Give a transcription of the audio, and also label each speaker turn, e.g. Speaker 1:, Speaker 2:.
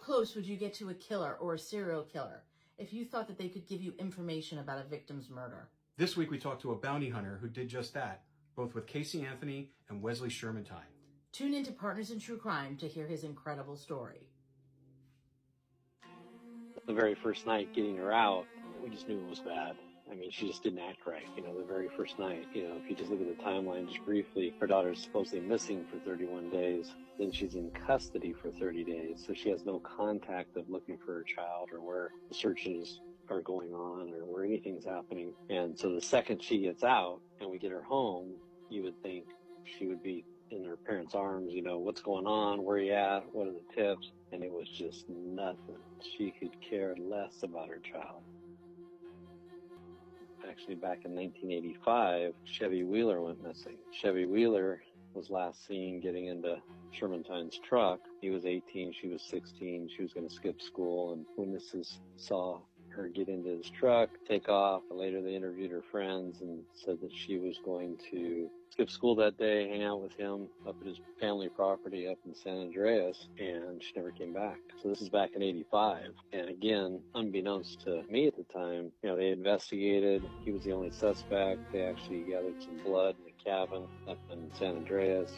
Speaker 1: close would you get to a killer or a serial killer if you thought that they could give you information about a victim's murder?
Speaker 2: This week we talked to a bounty hunter who did just that, both with Casey Anthony and Wesley Shermantine.
Speaker 1: Tune in to Partners in True Crime to hear his incredible story.
Speaker 3: The very first night getting her out, we just knew it was bad. I mean, she just didn't act right, the very first night. If you just look at the timeline just briefly, her daughter's supposedly missing for 31 days. Then she's in custody for 30 days. So she has no contact of looking for her child or where the searches are going on or where anything's happening. And so the second she gets out and we get her home, you would think she would be in her parents' arms, what's going on, where you at, what are the tips? And it was just nothing. She could care less about her child. Actually, back in 1985, Chevy Wheeler went missing. Chevy Wheeler was last seen getting into Shermantine's truck. He was 18, she was 16. She was going to skip school, and witnesses saw her get into his truck, take off. Later, they interviewed her friends and said that she was going to skip school that day, hang out with him up at his family property up in San Andreas, and she never came back. So this is back in 85. And again, unbeknownst to me at the time, they investigated. He was the only suspect. They actually gathered some blood in a cabin up in San Andreas.